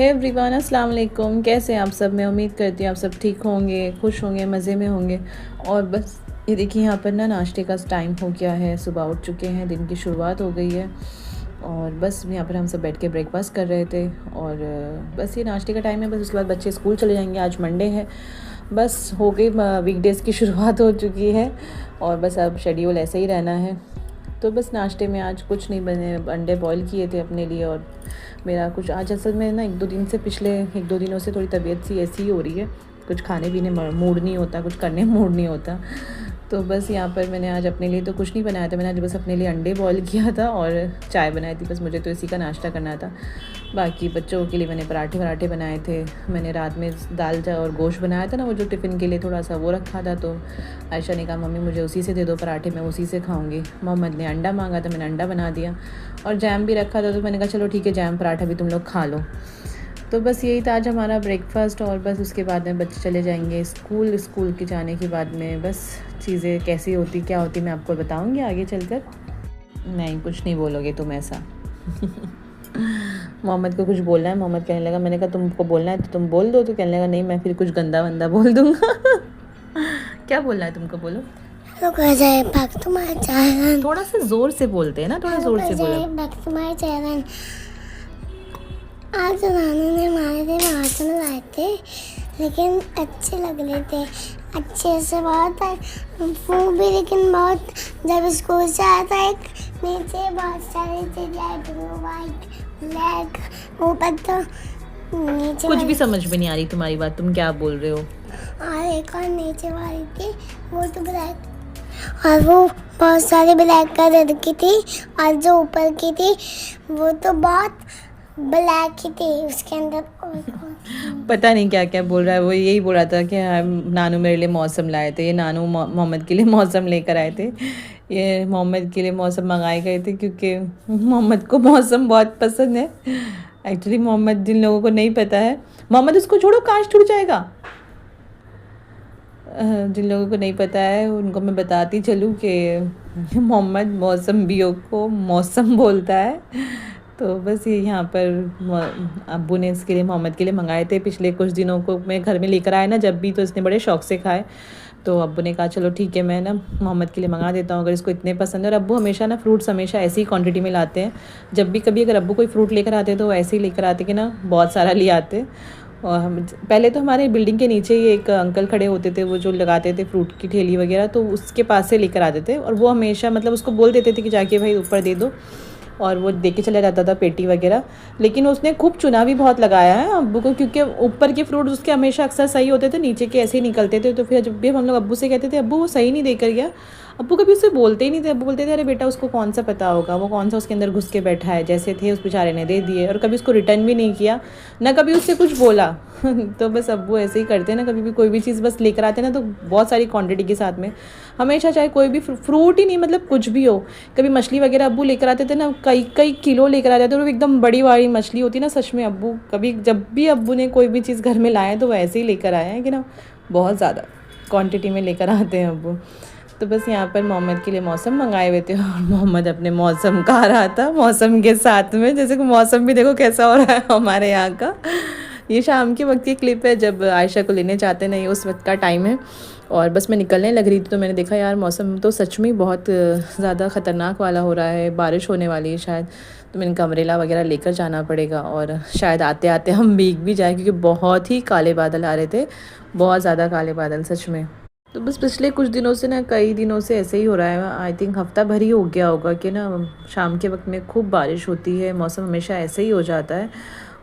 Hey everyone, अस्सलाम वालेकुम। कैसे हैं आप सब? मैं उम्मीद करती हूँ आप सब ठीक होंगे, खुश होंगे, मज़े में होंगे। और बस ये देखिए यहाँ पर ना नाश्ते का टाइम हो गया है, सुबह उठ चुके हैं, दिन की शुरुआत हो गई है। और बस यहाँ पर हम सब बैठ के ब्रेकफास्ट कर रहे थे। और बस ये नाश्ते का टाइम है। बस उसके बाद बच्चे स्कूल चले जाएंगे। आज मंडे है, बस हो गई वीकडेज़ की शुरुआत हो चुकी है। और बस अब शेड्यूल ऐसे ही रहना है। तो बस नाश्ते में आज कुछ नहीं बने, अंडे बॉईल किए थे अपने लिए। और मेरा कुछ आज असल में ना पिछले एक दो दिनों से थोड़ी तबीयत सी ऐसी ही हो रही है, कुछ खाने पीने मूड नहीं होता, कुछ करने मूड नहीं होता। तो बस यहाँ पर मैंने आज अपने लिए तो कुछ नहीं बनाया था। मैंने आज बस अपने लिए अंडे बॉईल किया था और चाय बनाई थी। बस मुझे तो इसी का नाश्ता करना था। बाकी बच्चों के लिए मैंने पराठे वराठे बनाए थे। मैंने रात में दाल और गोश्त बनाया था ना, वो जो टिफ़िन के लिए थोड़ा सा वो रखा था। तो आयशा ने कहा मम्मी मुझे उसी से दे दो पराठे, मैं उसी से खाऊंगी। मोहम्मद ने अंडा मांगा था, मैंने अंडा बना दिया। और जैम भी रखा था, तो मैंने कहा चलो ठीक है, जैम पराठा भी तुम लोग खा लो। तो बस यही था आज हमारा ब्रेकफास्ट। और बस उसके बाद में बच्चे चले जाएंगे स्कूल के जाने के बाद में बस चीज़ें कैसी होती क्या होती मैं आपको बताऊंगी आगे चलकर। नहीं, कुछ नहीं बोलोगे तुम ऐसा। मोहम्मद को कुछ बोलना है। मोहम्मद कहने लगा, मैंने कहा तुमको बोलना है तो तुम बोल दो। तो कहने लगा नहीं, मैं फिर कुछ गंदा वंदा बोल दूँगा। क्या बोलना है तुमको, बोलो। थोड़ा सा ज़ोर से बोलते हैं ना, थोड़ा ज़ोर से बोलो। आज नानू ने हमारे लिए भाषण लाए थे, लेकिन अच्छे लग रहे थे, अच्छे से बहुत वो भी, लेकिन बहुत जब स्कूल से आया था एक नीचे बहुत सारे थे, ब्लू वाइट ब्लैक, ऊपर तो नीचे कुछ भी समझ में नहीं आ रही तुम्हारी बात, तुम क्या बोल रहे हो। और एक और नीचे वाली थी, वो तो ब्लैक, और वो बहुत सारी ब्लैक कलर की थी, और जो ऊपर की थी वो तो बहुत ब्लैक ही थी, उसके अंदर पता नहीं क्या क्या बोल रहा है वो। यही बोल रहा था कि नानू मेरे लिए मौसम लाए थे। ये नानू मोहम्मद के लिए मौसम लेकर आए थे। ये मोहम्मद के लिए मौसम मंगाए गए थे क्योंकि मोहम्मद को मौसम बहुत पसंद है। एक्चुअली मोहम्मद, जिन लोगों को नहीं पता है, मोहम्मद उसको छोड़ो, कांच टूट जाएगा। जिन लोगों को नहीं पता है उनको मैं बताती चलूँ कि मोहम्मद मौसम्बियों को मौसम बोलता है। तो बस ये यहाँ पर अब्बू ने इसके लिए मोहम्मद के लिए मंगाए थे। पिछले कुछ दिनों को मैं घर में लेकर आए ना जब भी, तो इसने बड़े शौक़ से खाए। तो अब्बू ने कहा चलो ठीक है, मैं ना मोहम्मद के लिए मंगा देता हूँ अगर इसको इतने पसंद है। और अब्बू हमेशा ना फ्रूट्स हमेशा ऐसी ही क्वांटिटी में लाते हैं। जब भी कभी अगर अब्बू कोई फ्रूट लेकर आते हैं तो ऐसे ही लेकर आते कि ना बहुत सारा ले आते। और हम पहले तो हमारे बिल्डिंग के नीचे ही एक अंकल खड़े होते थे, वो जो लगाते थे फ्रूट की ठेली वगैरह, तो उसके पास से लेकर आते थे। और वो हमेशा मतलब उसको बोल देते थे कि जाके भाई ऊपर दे दो, और वो दे के चला जाता था पेटी वगैरह। लेकिन उसने खूब चुना भी बहुत लगाया है अब्बू को, क्योंकि ऊपर के फ्रूट उसके हमेशा अक्सर सही होते थे, नीचे के ऐसे ही निकलते थे। तो फिर जब भी हम लोग अब्बू से कहते थे अब्बू वो सही नहीं देकर गया, अब्बू कभी उससे बोलते ही नहीं थे। अब्बू बोलते थे अरे बेटा उसको कौन सा पता होगा, वो कौन सा उसके अंदर घुस के बैठा है, जैसे थे उस बेचारे ने दे दिए। और कभी उसको रिटर्न भी नहीं किया, ना कभी उससे कुछ बोला। तो बस अब्बू ऐसे ही करते हैं ना, कभी भी कोई भी चीज़ बस लेकर आते हैं ना तो बहुत सारी क्वांटिटी के साथ में, हमेशा, चाहे कोई भी फ्रूट ही नहीं मतलब कुछ भी हो। कभी मछली वगैरह अब्बू लेकर आते थे ना, कई कई किलो लेकर आ जाते थे, और एकदम बड़ी बड़ी मछली होती ना सच में। अब्बू कभी जब भी अब्बू ने कोई भी चीज़ घर में लाए तो वो ऐसे ही लेकर आए हैं कि ना बहुत ज़्यादा क्वांटिटी में लेकर आते हैं अब्बू। तो बस यहाँ पर मोहम्मद के लिए मौसम मंगाए हुए थे, और मोहम्मद अपने मौसम खा रहा था मौसम के साथ में। जैसे कि मौसम भी देखो कैसा हो रहा है हमारे यहाँ का। ये शाम के वक्त की क्लिप है, जब आयशा को लेने जाते नहीं उस वक्त का टाइम है। और बस मैं निकलने लग रही थी तो मैंने देखा यार मौसम तो सच में बहुत ज़्यादा ख़तरनाक वाला हो रहा है, बारिश होने वाली है शायद। तो मैंने अम्ब्रेला वगैरह लेकर जाना पड़ेगा, और शायद आते आते हम भीग भी जाए, क्योंकि बहुत ही काले बादल आ रहे थे, बहुत ज़्यादा काले बादल सच में। तो बस पिछले कुछ दिनों से ना, कई दिनों से ऐसे ही हो रहा है। आई थिंक हफ्ता भर ही हो गया होगा कि ना शाम के वक्त में खूब बारिश होती है। मौसम हमेशा ऐसे ही हो जाता है,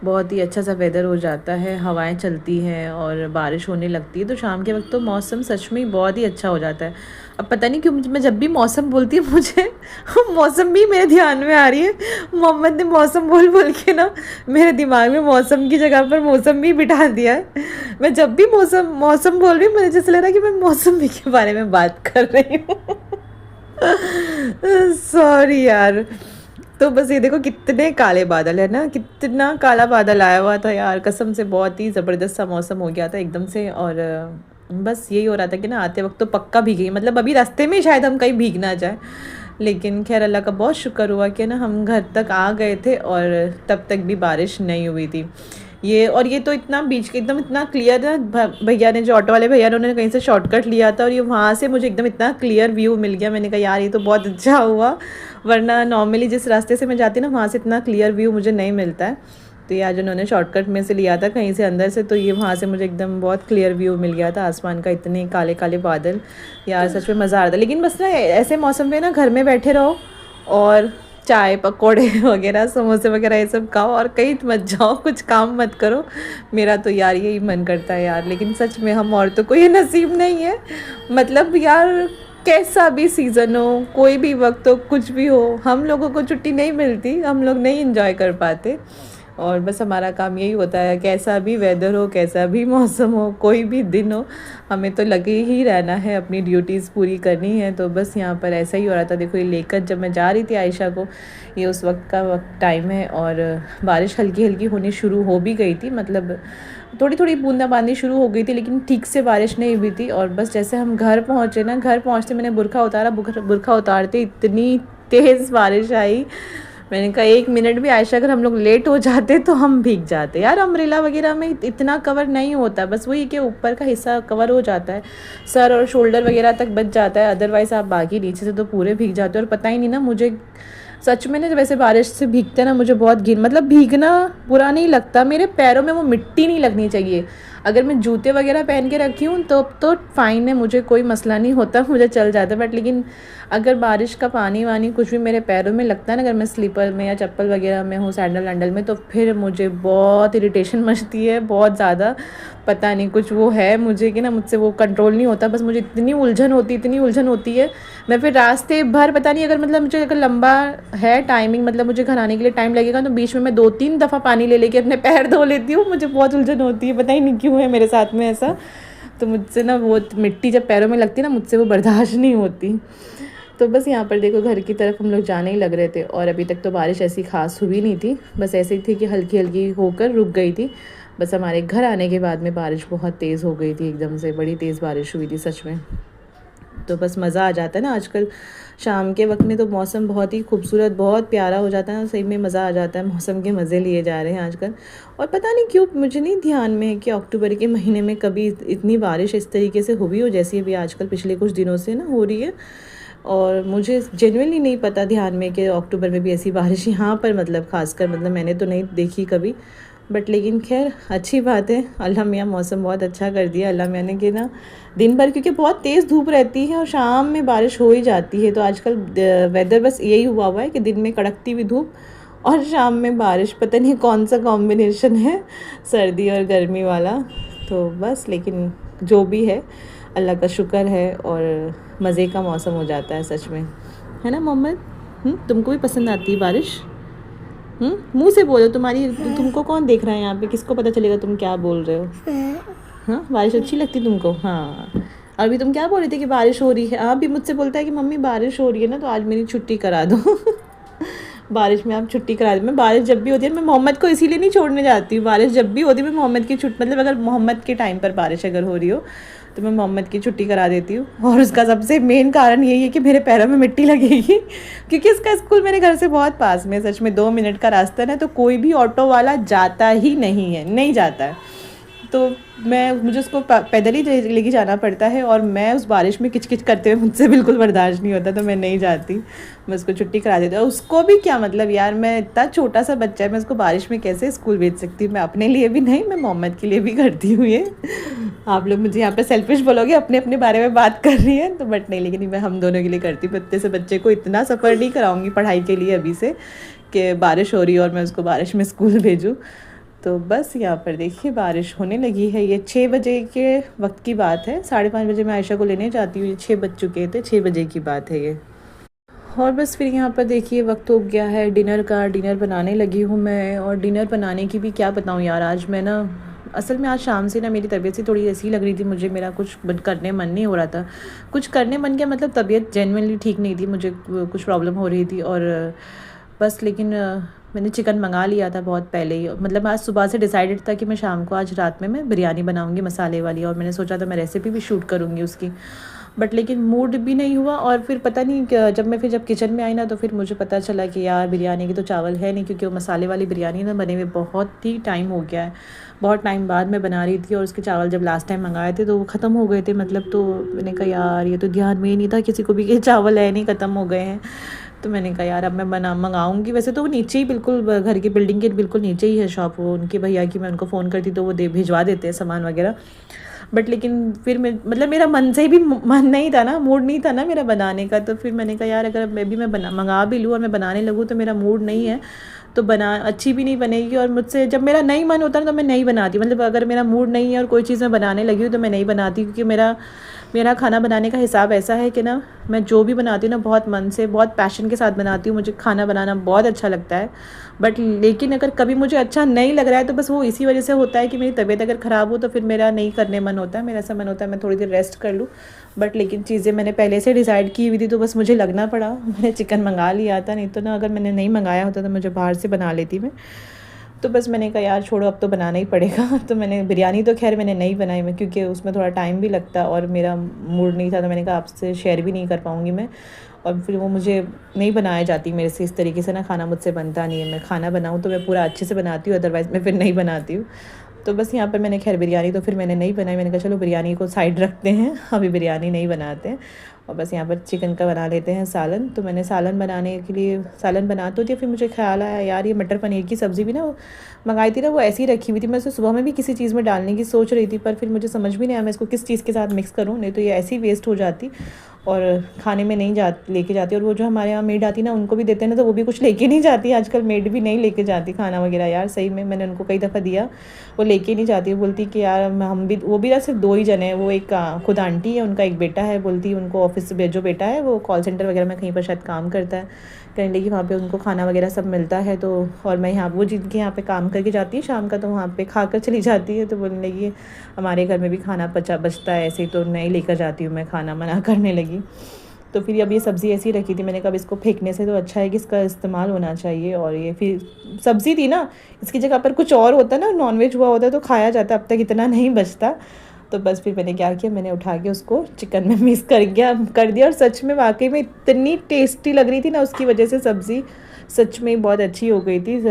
बहुत ही अच्छा सा वेदर हो जाता है, हवाएं चलती हैं और बारिश होने लगती है। तो शाम के वक्त तो मौसम सच में बहुत ही अच्छा हो जाता है। अब पता नहीं क्यों मैं जब भी मौसम बोलती हूँ मुझे मौसम भी मेरे ध्यान में आ रही है। मोहम्मद ने मौसम बोल बोल के ना मेरे दिमाग में मौसम की जगह पर मौसम भी बिठा दिया है। मैं जब भी मौसम मौसम बोल रही हूँ मुझे जैसे लग रहा है कि मैं मौसम भी के बारे में बात कर रही हूँ। सॉरी यार। तो बस ये देखो कितने काले बादल है ना, कितना काला बादल आया हुआ था यार, कसम से बहुत ही ज़बरदस्त सा मौसम हो गया था एकदम से। और बस यही हो रहा था कि ना आते वक्त तो पक्का भीगे, मतलब अभी रास्ते में शायद हम कहीं भीग ना जाए। लेकिन खैर अल्लाह का बहुत शुक्र हुआ कि ना हम घर तक आ गए थे और तब तक भी बारिश नहीं हुई थी। ये और ये तो इतना बीच के एकदम इतना क्लियर है, भैया ने जो ऑटो वाले भैया ने उन्होंने कहीं से शॉर्टकट लिया था और ये वहाँ से मुझे एकदम इतना क्लियर व्यू मिल गया। मैंने कहा यार ये तो बहुत अच्छा हुआ, वरना नॉर्मली जिस रास्ते से मैं जाती ना वहाँ से इतना क्लियर व्यू मुझे नहीं मिलता है। तो ये आज उन्होंने शॉर्टकट में से लिया था कहीं से अंदर से, तो ये वहाँ से मुझे एकदम बहुत क्लियर व्यू मिल गया था आसमान का, इतने काले काले बादल। यार सच में मज़ा आ रहा था। लेकिन बस ना ऐसे मौसम में ना घर में बैठे रहो और चाय पकौड़े वगैरह समोसे वगैरह ये सब खाओ और कहीं मत जाओ, कुछ काम मत करो। मेरा तो यार यही मन करता है यार, लेकिन सच में हम औरतों को ये नसीब नहीं है। मतलब यार कैसा भी सीज़न हो, कोई भी वक्त हो, कुछ भी हो, हम लोगों को छुट्टी नहीं मिलती, हम लोग नहीं इंजॉय कर पाते। और बस हमारा काम यही होता है, कैसा भी वेदर हो, कैसा भी मौसम हो, कोई भी दिन हो, हमें तो लगे ही रहना है, अपनी ड्यूटीज़ पूरी करनी है। तो बस यहाँ पर ऐसा ही हो रहा था। देखो ये लेकर जब मैं जा रही थी आयशा को, ये उस वक्त का टाइम है और बारिश हल्की हल्की होनी शुरू हो भी गई थी, मतलब थोड़ी थोड़ी बूंदाबांदी शुरू हो गई थी, लेकिन ठीक से बारिश नहीं हुई थी। और बस जैसे हम घर पहुँचे ना, घर पहुँचते मैंने बुरखा उतारा, बुरखा उतारते इतनी तेज़ बारिश आई। मैंने कहा 1 मिनट भी आयशा अगर हम लोग लेट हो जाते तो हम भीग जाते। यार अम्ब्रेला वगैरह में इतना कवर नहीं होता, बस वही कि ऊपर का हिस्सा कवर हो जाता है, सर और शोल्डर वगैरह तक बच जाता है, अदरवाइज़ आप बाकी नीचे से तो पूरे भीग जाते हो। और पता ही नहीं ना, मुझे सच में ना वैसे बारिश से भीगते ना मुझे बहुत घिन, मतलब भीगना बुरा नहीं लगता, मेरे पैरों में वो मिट्टी नहीं लगनी चाहिए। अगर मैं जूते वगैरह पहन के रखी हूँ तो फ़ाइन है, मुझे कोई मसला नहीं होता, मुझे चल जाता है। बट लेकिन अगर बारिश का पानी वानी कुछ भी मेरे पैरों में लगता है ना, अगर मैं स्लीपर में या चप्पल वगैरह में हूँ, सैंडल वैंडल में, तो फिर मुझे बहुत इरिटेशन मचती है, बहुत ज़्यादा। पता नहीं कुछ वो है मुझे कि ना मुझसे वो कंट्रोल नहीं होता, बस मुझे इतनी उलझन होती है। मैं फिर रास्ते भर पता नहीं, अगर मतलब मुझे अगर लंबा है टाइमिंग, मतलब मुझे घर आने के लिए टाइम लगेगा, तो बीच में मैं 2-3 दफ़ा पानी ले लेके अपने पैर धो लेती हूँ। मुझे बहुत उलझन होती है, पता ही नहीं क्यों है मेरे साथ में ऐसा। तो मुझसे ना वो मिट्टी जब पैरों में लगती है ना, मुझसे वो बर्दाश्त नहीं होती। तो बस यहाँ पर देखो घर की तरफ हम लोग जाने ही लग रहे थे और अभी तक तो बारिश ऐसी खास हुई नहीं थी, बस ऐसे ही थी कि हल्की हल्की होकर रुक गई थी। बस हमारे घर आने के बाद में बारिश बहुत तेज़ हो गई थी, एकदम से बड़ी तेज़ बारिश हुई थी सच में। तो बस मज़ा आ जाता है ना, आजकल शाम के वक्त में तो मौसम बहुत ही खूबसूरत, बहुत प्यारा हो जाता है, सही में मज़ा आ जाता है, मौसम के मज़े लिए जा रहे हैं आजकल। और पता नहीं क्यों मुझे नहीं ध्यान में है कि अक्टूबर के महीने में कभी इतनी बारिश इस तरीके से हुई हो जैसी अभी आजकल पिछले कुछ दिनों से ना हो रही है। और मुझे जेन्युइनली नहीं पता ध्यान में कि अक्टूबर में भी ऐसी बारिश यहाँ पर, मतलब ख़ासकर, मतलब मैंने तो नहीं देखी कभी। बट लेकिन खैर अच्छी बात है, अल्लाह मियाँ मौसम बहुत अच्छा कर दिया अल्लाह मियाँ ने कि ना दिन भर, क्योंकि बहुत तेज़ धूप रहती है और शाम में बारिश हो ही जाती है। तो आजकल वेदर बस यही हुआ है कि दिन में कड़कती हुई धूप और शाम में बारिश, पता नहीं कौन सा कॉम्बिनेशन है, सर्दी और गर्मी वाला। तो बस लेकिन जो भी है अल्लाह का शुक्र है और मज़े का मौसम हो जाता है सच में, है ना मोहम्मद? तुमको भी पसंद आती है बारिश? मुंह से बोलो, तुमको कौन देख रहा है यहाँ पे, किसको पता चलेगा तुम क्या बोल रहे हो? हाँ बारिश अच्छी लगती तुमको? हाँ अभी तुम क्या बोल रहे थे कि बारिश हो रही है? आप भी मुझसे बोलता है कि मम्मी बारिश हो रही है ना, तो आज मेरी छुट्टी करा दो बारिश में आप छुट्टी करा दो। मैं बारिश जब भी होती है, मैं मोहम्मद को इसीलिए नहीं छोड़ने जाती हूँ, बारिश जब भी होती है मैं मोहम्मद की छुट्टी, मतलब अगर मोहम्मद के टाइम पर बारिश अगर हो रही हो तो मैं मोहम्मद की छुट्टी करा देती हूँ। और उसका सबसे मेन कारण यही है कि मेरे पैरों में मिट्टी लगेगी क्योंकि इसका स्कूल मेरे घर से बहुत पास में, सच में 2 मिनट का रास्ता है, तो कोई भी ऑटो वाला जाता ही नहीं जाता है। तो मुझे उसको पैदल ही लेके जाना पड़ता है और मैं उस बारिश में किचकिच करते हुए मुझसे बिल्कुल बर्दाश्त नहीं होता, तो मैं नहीं जाती, मैं उसको छुट्टी करा देती हूँ। उसको भी क्या मतलब यार, मैं इतना छोटा सा बच्चा है, मैं उसको बारिश में कैसे स्कूल भेज सकती हूँ? मैं अपने लिए भी नहीं, मैं मोहम्मद के लिए भी करती हूँ ये। आप लोग मुझे यहाँ पे सेल्फिश बोलोगे, अपने अपने बारे में बात कर रही है तो, बट नहीं, लेकिन मैं हम दोनों के लिए करती हूँ। इतने से बच्चे को इतना सफ़र नहीं कराऊँगी पढ़ाई के लिए अभी से कि बारिश हो रही है और मैं उसको बारिश में स्कूल भेजूँ। तो बस यहाँ पर देखिए बारिश होने लगी है। ये 6 बजे के वक्त की बात है, 5:30 बजे मैं आयशा को लेने जाती हूँ, ये 6 बज चुके थे, 6 बजे की बात है ये। और बस फिर यहाँ पर देखिए वक्त हो गया है डिनर का, डिनर बनाने लगी हूँ मैं। और डिनर बनाने की भी क्या बताऊँ यार, आज मैं ना असल में आज शाम से ना मेरी तबीयत से थोड़ी ऐसी लग रही थी, मुझे मेरा कुछ करने मन नहीं हो रहा था, कुछ करने मन गया, मतलब तबीयत जेन्युइनली ठीक नहीं थी, मुझे कुछ प्रॉब्लम हो रही थी। और बस लेकिन मैंने चिकन मंगा लिया था बहुत पहले ही, मतलब आज सुबह से डिसाइडेड था कि मैं शाम को आज रात में मैं बिरयानी बनाऊंगी मसाले वाली, और मैंने सोचा था मैं रेसिपी भी शूट करूंगी उसकी। बट लेकिन मूड भी नहीं हुआ। और फिर पता नहीं जब किचन में आई ना, तो फिर मुझे पता चला कि यार बिरयानी की तो चावल है नहीं, क्योंकि वो मसाले वाली बिरयानी ना बने हुए बहुत ही टाइम हो गया है। बहुत टाइम बाद मैं बना रही थी, और उसके चावल जब लास्ट टाइम मंगाए थे तो वो ख़त्म हो गए थे, मतलब। तो मैंने कहा यार ये तो ध्यान में ही नहीं था किसी को भी कि चावल है नहीं, ख़त्म हो गए हैं। तो मैंने कहा यार अब मैं मंगाऊंगी। वैसे तो वो नीचे ही, बिल्कुल घर के बिल्डिंग के बिल्कुल नीचे ही है शॉप, वो उनके भैया की। मैं उनको फ़ोन करती तो वो भिजवा देते हैं सामान वगैरह। बट लेकिन फिर मतलब मेरा मन से भी मन नहीं था ना, मूड नहीं था ना मेरा बनाने का। तो फिर मैंने कहा यार अगर मैं मंगा भी लूँ और मैं बनाने लगूँ तो मेरा मूड नहीं है, तो बना अच्छी भी नहीं बनेगी। और मुझसे जब मेरा नहीं मन होता ना तो मैं नहीं बनाती, मतलब अगर मेरा मूड नहीं है और कोई चीज़ मैं बनाने लगी हूँ तो मैं नहीं बनाती, क्योंकि मेरा खाना बनाने का हिसाब ऐसा है कि ना, मैं जो भी बनाती हूँ ना बहुत मन से, बहुत पैशन के साथ बनाती हूँ। मुझे खाना बनाना बहुत अच्छा लगता है। बट लेकिन अगर कभी मुझे अच्छा नहीं लग रहा है तो बस वो इसी वजह से होता है कि मेरी तबीयत अगर ख़राब हो तो फिर मेरा नहीं करने मन होता है। मेरा ऐसा मन होता है मैं थोड़ी देर रेस्ट कर लूँ। बट लेकिन चीज़ें मैंने पहले से डिसाइड की हुई थी, तो बस मुझे लगना पड़ा। मैंने चिकन मंगा लिया था, नहीं तो ना अगर मैंने नहीं मंगाया होता तो मुझे बाहर से बना लेती मैं। तो बस मैंने कहा यार छोड़ो, अब तो बनाना ही पड़ेगा। तो मैंने बिरयानी तो खैर मैंने नहीं बनाई मैं, क्योंकि उसमें थोड़ा टाइम भी लगता और मेरा मूड नहीं था, तो मैंने कहा आपसे शेयर भी नहीं कर पाऊँगी मैं। और फिर वो मुझे नहीं बनाया जाती मेरे से इस तरीके से ना, खाना मुझसे बनता नहीं है। मैं खाना बनाऊँ तो मैं पूरा अच्छे से बनाती हूँ, अदरवाइज़ मैं फिर नहीं बनाती हूँ। तो बस यहाँ पर मैंने खैर बिरयानी तो फिर मैंने नहीं बनाई। मैंने कहा चलो बिरयानी को साइड रखते हैं, अभी बिरयानी नहीं बनाते हैं। और बस यहाँ पर चिकन का बना लेते हैं सालन। तो मैंने सालन बनाने के लिए सालन बनाते होती है, फिर मुझे ख्याल आया यार ये मटर पनीर की सब्ज़ी भी ना मंगाई थी ना, वो ऐसी ही रखी हुई थी। मैं उसे सुबह में भी किसी चीज़ में डालने की सोच रही थी, पर फिर मुझे समझ भी नहीं आया मैं इसको किस चीज़ के साथ मिक्स करूँ, नहीं तो ये ऐसी वेस्ट हो जाती और खाने में नहीं लेके जाती। और वो जो हमारे यहाँ मेड आती ना, उनको भी देते हैं ना, तो वो भी कुछ लेके नहीं जाती। आजकल मेड भी नहीं लेके जाती खाना वगैरह यार, सही में मैंने उनको कई दफ़ा दिया, वो लेके नहीं जाती। बोलती कि यार हम भी, वो भी ना सिर्फ 2 ही जने हैं, वो एक खुद आंटी है, उनका एक बेटा है। बोलती उनको ऑफिस से जो बेटा है वो कॉल सेंटर वगैरह में कहीं पर शायद काम करता है, कहने लगी वहाँ पे उनको खाना वगैरह सब मिलता है। तो और मैं यहाँ, वो जिनके यहाँ पे काम करके जाती है शाम का, तो वहाँ पे खा कर चली जाती है। तो बोलने लगी हमारे घर में भी खाना बचता है ऐसे ही, तो नहीं लेकर जाती हूँ मैं खाना, मना करने लगी। तो फिर अब ये सब्ज़ी ऐसी रखी थी, मैंने कहा इसको फेंकने से तो अच्छा है कि इसका इस्तेमाल होना चाहिए। और ये फिर सब्ज़ी थी ना, इसकी जगह पर कुछ और होता ना, नॉनवेज हुआ होता तो खाया जाता, अब तक इतना नहीं बचता। तो बस फिर मैंने क्या किया, मैंने उठा के उसको चिकन में मिक्स कर दिया। और सच में वाकई में इतनी टेस्टी लग रही थी ना, उसकी वजह से सब्ज़ी सच में बहुत अच्छी हो गई थी।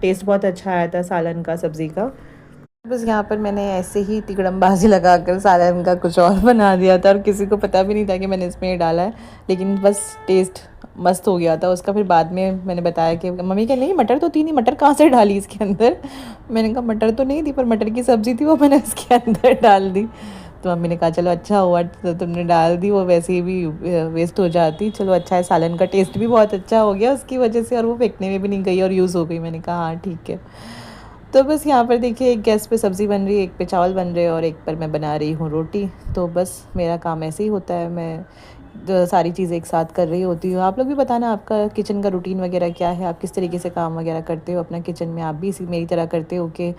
टेस्ट बहुत अच्छा आया था सालन का, सब्ज़ी का। बस यहाँ पर मैंने ऐसे ही तिकड़मबाजी लगा कर सालन का कुछ और बना दिया था, और किसी को पता भी नहीं था कि मैंने इसमें ये डाला है। लेकिन बस टेस्ट मस्त हो गया था उसका। फिर बाद में मैंने बताया कि मम्मी कह नहीं मटर तो थी नहीं, मटर कहाँ से डाली इसके अंदर। मैंने कहा मटर तो नहीं थी, पर मटर की सब्ज़ी थी, वो मैंने इसके अंदर डाल दी। तो मम्मी ने कहा चलो अच्छा हुआ तो तुमने डाल दी, वो वैसे ही भी वेस्ट हो जाती। चलो अच्छा है, सालन का टेस्ट भी बहुत अच्छा हो गया उसकी वजह से, और वो फेंकने में भी नहीं गई और यूज़ हो गई। मैंने कहा हाँ ठीक है। तो बस यहाँ पर देखिए, एक गैस पे सब्ज़ी बन रही है, एक पे चावल बन रहे हैं, और एक पर मैं बना रही हूँ रोटी। तो बस मेरा काम ऐसे ही होता है, मैं सारी चीज़ें एक साथ कर रही होती हूँ। आप लोग भी बताना आपका किचन का रूटीन वगैरह क्या है, आप किस तरीके से काम वगैरह करते हो अपना किचन में। आप भी इसी मेरी तरह करते हो कि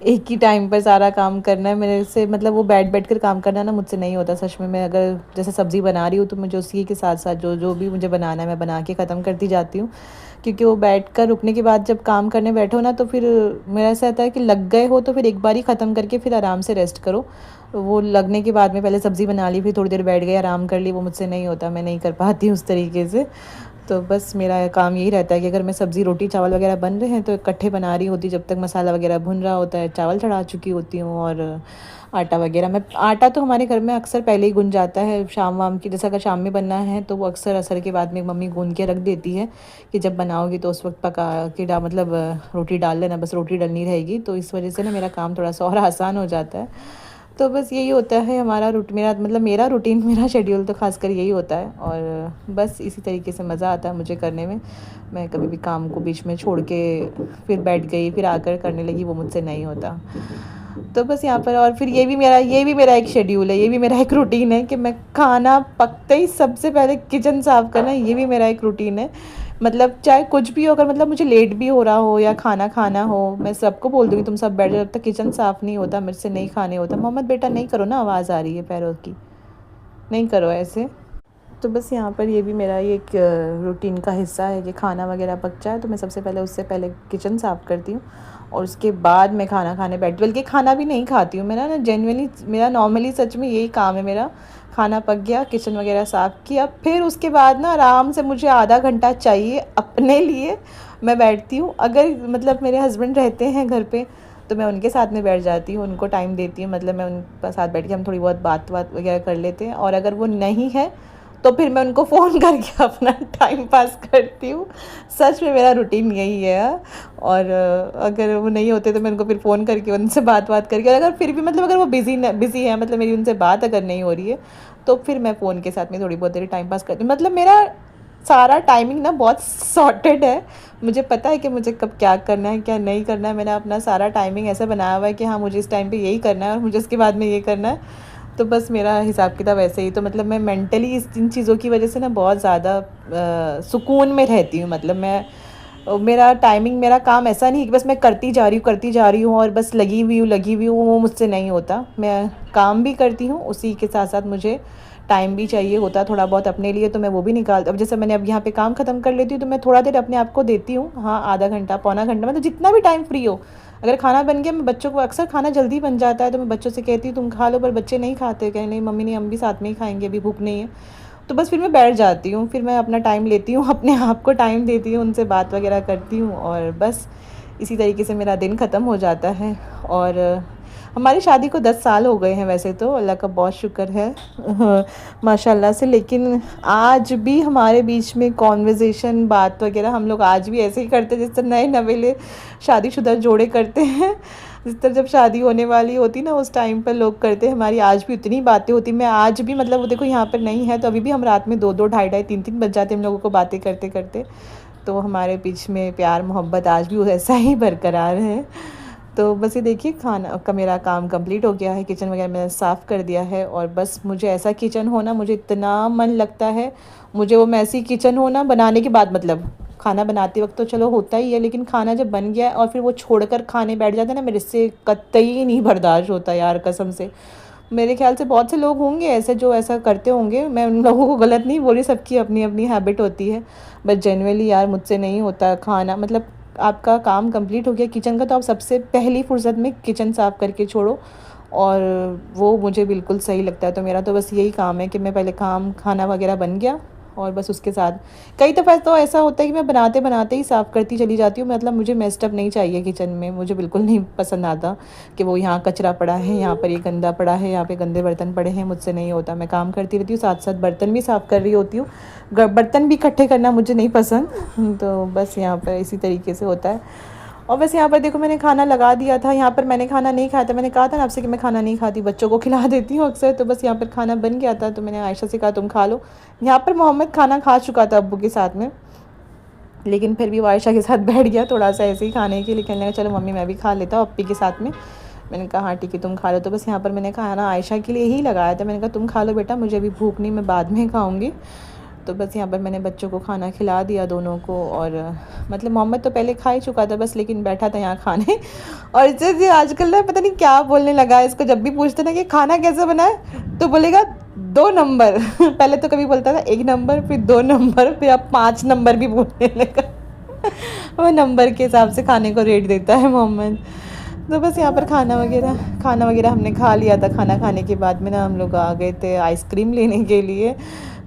एक ही टाइम पर सारा काम करना है? मेरे से मतलब वो बैठ कर काम करना ना मुझसे नहीं होता सच में। मैं अगर जैसे सब्ज़ी बना रही हूँ तो मुझे उसी के साथ साथ जो जो भी मुझे बनाना है मैं बना के ख़त्म करती जाती हूँ, क्योंकि वो बैठ कर रुकने के बाद जब काम करने बैठो ना, तो फिर मेरा ऐसा रहता है कि लग गए हो तो फिर एक बार ही ख़त्म करके फिर आराम से रेस्ट करो। वो लगने के बाद में पहले सब्ज़ी बना ली, फिर थोड़ी देर बैठ गई, आराम कर ली, वो मुझसे नहीं होता, मैं नहीं कर पाती उस तरीके से। तो बस मेरा काम यही रहता है कि अगर मैं सब्ज़ी रोटी चावल वगैरह बन रहे हैं तो इकट्ठे बना रही होती, जब तक मसाला वगैरह भुन रहा होता है चावल चढ़ा चुकी होती हूँ। और आटा वगैरह, मैं आटा तो हमारे घर में अक्सर पहले ही गुन जाता है शाम वाम की, जैसे अगर शाम में बनना है तो वो अक्सर असर के बाद में मम्मी गून के रख देती है कि जब बनाओगी तो उस वक्त पका के मतलब रोटी डाल लेना, बस रोटी डलनी रहेगी। तो इस वजह से ना मेरा काम थोड़ा सा और आसान हो जाता है। तो बस यही होता है हमारा मेरा रूटीन, मेरा शेड्यूल तो खासकर यही होता है। और बस इसी तरीके से मज़ा आता है मुझे करने में। मैं कभी भी काम को बीच में छोड़ के फिर बैठ गई, फिर आकर करने लगी, वो मुझसे नहीं होता। तो बस यहाँ पर, और फिर ये भी मेरा एक शेड्यूल है, ये भी मेरा एक रूटीन है कि मैं खाना पकते ही सबसे पहले किचन साफ़ करना, ये भी मेरा एक रूटीन है। मतलब चाहे कुछ भी हो, अगर मतलब मुझे लेट भी हो रहा हो या खाना खाना हो, मैं सबको बोल दूँगी तुम सब बैठ जाओ, जब तक किचन साफ़ नहीं होता मेरे से नहीं खाने होता। मोहम्मद बेटा नहीं करो ना, आवाज़ आ रही है पैरों की, नहीं करो ऐसे। तो बस यहाँ पर ये भी मेरा ये एक रूटीन का हिस्सा है कि खाना वगैरह पक जाए तो मैं सबसे पहले उससे पहले किचन साफ़ करती हूँ और उसके बाद मैं खाना खाने बैठती, बल्कि खाना भी नहीं खाती हूँ। मेरा ना जेन्युइनली मेरा नॉर्मली सच में यही काम है मेरा। खाना पक गया, किचन वगैरह साफ़ किया, फिर उसके बाद ना आराम से मुझे आधा घंटा चाहिए अपने लिए। मैं बैठती हूँ, अगर मतलब मेरे हस्बैंड रहते हैं घर पे तो मैं उनके साथ में बैठ जाती हूँ, उनको टाइम देती हूँ, मतलब मैं उनके साथ बैठ के हम थोड़ी बहुत बात वगैरह कर लेते हैं। और अगर वो नहीं है तो फिर मैं उनको फ़ोन करके अपना टाइम पास करती हूँ। सच में मेरा रूटीन यही है। और अगर वो नहीं होते तो मैं उनको फिर फ़ोन करके उनसे बात करके, और अगर फिर भी मतलब अगर वो बिज़ी है, मतलब मेरी उनसे बात अगर नहीं हो रही है तो फिर मैं फ़ोन के साथ में थोड़ी बहुत देर टाइम पास करती हूँ। मतलब मेरा सारा टाइमिंग ना बहुत सॉर्टेड है। मुझे पता है कि मुझे कब क्या करना है क्या नहीं करना है। मैंने अपना सारा टाइमिंग ऐसा बनाया हुआ है कि हाँ मुझे इस टाइम पे यही करना है और मुझे उसके बाद में ये करना है। तो बस मेरा हिसाब किताब ऐसे ही, तो मतलब मैं मेंटली इन चीज़ों की वजह से ना बहुत ज़्यादा सुकून में रहती हूँ। मतलब मेरा टाइमिंग, मेरा काम ऐसा नहीं है कि बस मैं करती जा रही हूँ और बस लगी हुई हूँ, वो मुझसे नहीं होता। मैं काम भी करती हूँ, उसी के साथ साथ मुझे टाइम भी चाहिए होता है थोड़ा बहुत अपने लिए, तो मैं वो भी निकालती। अब जैसे मैंने अब यहाँ पे काम ख़त्म कर लेती हूँ तो मैं थोड़ा देर अपने आप को देती हूँ, हाँ आधा घंटा पौना घंटा, मतलब जितना भी टाइम फ्री हो। अगर खाना बन गया, मैं बच्चों को, अक्सर खाना जल्दी बन जाता है तो मैं बच्चों से कहती हूँ तुम खा लो, पर बच्चे नहीं खाते, कहीं नहीं मम्मी नहीं हम भी साथ में ही खाएंगे, अभी भूख नहीं है। तो बस फिर मैं बैठ जाती हूँ, फिर मैं अपना टाइम लेती हूँ, अपने आप को टाइम देती हूँ, उनसे बात वगैरह करती हूँ और बस इसी तरीके से मेरा दिन ख़त्म हो जाता है। और हमारी शादी को 10 साल हो गए हैं वैसे तो, अल्लाह का बहुत शुक्र है माशाल्लाह से। लेकिन आज भी हमारे बीच में कॉन्वर्सेशन, बात वगैरह हम लोग आज भी ऐसे ही करते हैं जिस तरह नए नवेले शादीशुदा जोड़े करते हैं। जिस तरह जब शादी होने वाली होती ना उस टाइम पर लोग करते हैं, हमारी आज भी उतनी बातें होती। मैं आज भी मतलब वो देखो यहाँ पर नहीं है तो अभी भी हम रात में 2-2 ढाई-ढाई 3-3 बज जाते हैं हम लोगों को बातें करते करते। तो हमारे बीच में प्यार मोहब्बत आज भी ऐसा ही बरकरार है। तो बस ये देखिए खाना का मेरा काम कंप्लीट हो गया है, किचन वगैरह मैंने साफ़ कर दिया है और बस मुझे ऐसा किचन हो ना, मुझे इतना मन लगता है, मुझे वो मैसी किचन हो ना बनाने के बाद, मतलब खाना बनाते वक्त तो चलो होता ही है, लेकिन खाना जब बन गया है और फिर वो छोड़कर खाने बैठ जाते हैं ना, मेरे से कतई नहीं बर्दाश्त होता यार, कसम से। मेरे ख्याल से बहुत से लोग होंगे ऐसे जो ऐसा करते होंगे, मैं उन लोगों को गलत नहीं बोल रही, सबकी अपनी अपनी हैबिट होती है। बट जनरली यार मुझसे नहीं होता खाना, मतलब आपका काम कंप्लीट हो गया किचन का तो आप सबसे पहली फुर्सत में किचन साफ़ करके छोड़ो, और वो मुझे बिल्कुल सही लगता है। तो मेरा तो बस यही काम है कि मैं पहले खाना वगैरह बन गया और बस उसके साथ कई दफ़ा तो ऐसा होता है कि मैं बनाते बनाते ही साफ़ करती चली जाती हूँ। मतलब मुझे मेस्ड अप नहीं चाहिए किचन में, मुझे बिल्कुल नहीं पसंद आता कि वो यहाँ कचरा पड़ा है, यहाँ पर ये गंदा पड़ा है, यहाँ पे गंदे बर्तन पड़े हैं, मुझसे नहीं होता। मैं काम करती रहती हूँ, साथ साथ बर्तन भी साफ़ कर रही होती हूँ। बर्तन भी इकट्ठे करना मुझे नहीं पसंद। तो बस यहाँ पर इसी तरीके से होता है। और बस यहाँ पर देखो मैंने खाना लगा दिया था, यहाँ पर मैंने खाना नहीं खाया था, मैंने कहा था ना आपसे कि मैं खाना नहीं खाती, बच्चों को खिला देती हूँ अक्सर। तो बस यहाँ पर खाना बन गया था तो मैंने आयशा से कहा तुम खा लो। यहाँ पर मोहम्मद खाना खा चुका था अब्बू के साथ में, लेकिन फिर भी वो आयशा के साथ बैठ गया थोड़ा सा ऐसे ही खाने के लिए, कहने लगा चलो मम्मी मैं भी खा लेता हूँ अप्पी के साथ में। मैंने कहा हाँ ठीक है तुम खा लो। तो बस यहाँ पर मैंने खाना आयशा के लिए ही लगाया था, मैंने कहा तुम खा लो बेटा, मुझे अभी भूख नहीं, मैं बाद में खाऊँगी। तो बस यहाँ पर मैंने बच्चों को खाना खिला दिया दोनों को, और मतलब मोहम्मद तो पहले खा ही चुका था बस, लेकिन बैठा था यहाँ खाने। और जैसे आजकल ना पता नहीं क्या बोलने लगा है, इसको जब भी पूछते ना कि खाना कैसा बना है तो बोलेगा 2 नंबर पहले तो कभी बोलता था 1 नंबर, फिर 2 नंबर, फिर अब 5 नंबर भी बोलने लगा वो नंबर के हिसाब से खाने को रेट देता है मोहम्मद। तो बस यहाँ पर खाना वगैरह हमने खा लिया था। खाना खाने के बाद में ना हम लोग आ गए थे आइसक्रीम लेने के लिए।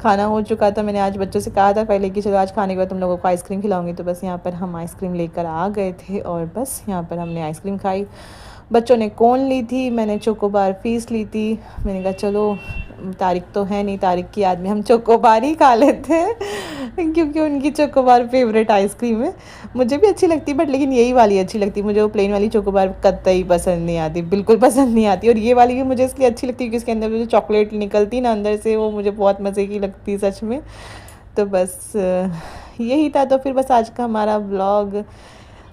खाना हो चुका था, मैंने आज बच्चों से कहा था पहले कि चलो आज खाने के बाद तुम लोगों को आइसक्रीम खिलाऊंगी। तो बस यहाँ पर हम आइसक्रीम लेकर आ गए थे और बस यहाँ पर हमने आइसक्रीम खाई। बच्चों ने कोन ली थी, मैंने चोकोबार पीस ली थी। मैंने कहा चलो तारिक तो है नहीं, तारिक की याद में हम चोकोबार ही खा लेते हैं क्योंकि उनकी चोकोबार फेवरेट आइसक्रीम है। मुझे भी अच्छी लगती है बट लेकिन यही वाली अच्छी लगती है मुझे, वो प्लेन वाली चोकोबार कतई पसंद नहीं आती, बिल्कुल पसंद नहीं आती। और ये वाली भी मुझे इसलिए अच्छी लगती है क्योंकि इसके अंदर जो चॉकलेट निकलती ना अंदर से, वो मुझे बहुत मज़े की लगती है सच में। तो बस यही था। तो फिर बस आज का हमारा व्लॉग,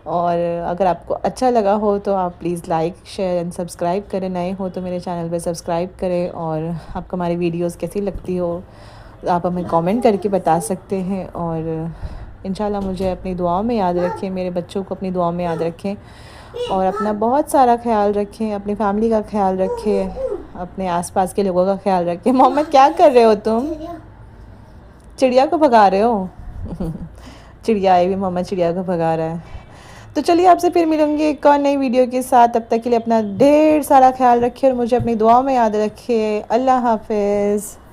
और अगर आपको अच्छा लगा हो तो आप please like share and subscribe करें, नए हो तो मेरे चैनल पे सब्सक्राइब करें। और आपको हमारी वीडियोस कैसी लगती हो आप हमें कमेंट करके बता सकते हैं। और इंशाल्लाह मुझे अपनी दुआओं में याद रखें, मेरे बच्चों को अपनी दुआओं में याद रखें, और अपना बहुत सारा ख्याल रखें, अपनी फैमिली का ख्याल रखें, अपने आसपास के लोगों का ख्याल रखें। मोहम्मद क्या कर रहे हो तुम? चिड़िया को भगा रहे हो? चिड़िया आई भी, मोहम्मद चिड़िया को भगा रहा है। तो चलिए आपसे फिर मिलूंगी एक और नई वीडियो के साथ। तब तक के लिए अपना ढेर सारा ख्याल रखिए और मुझे अपनी दुआओं में याद रखिए। अल्लाह हाफिज़।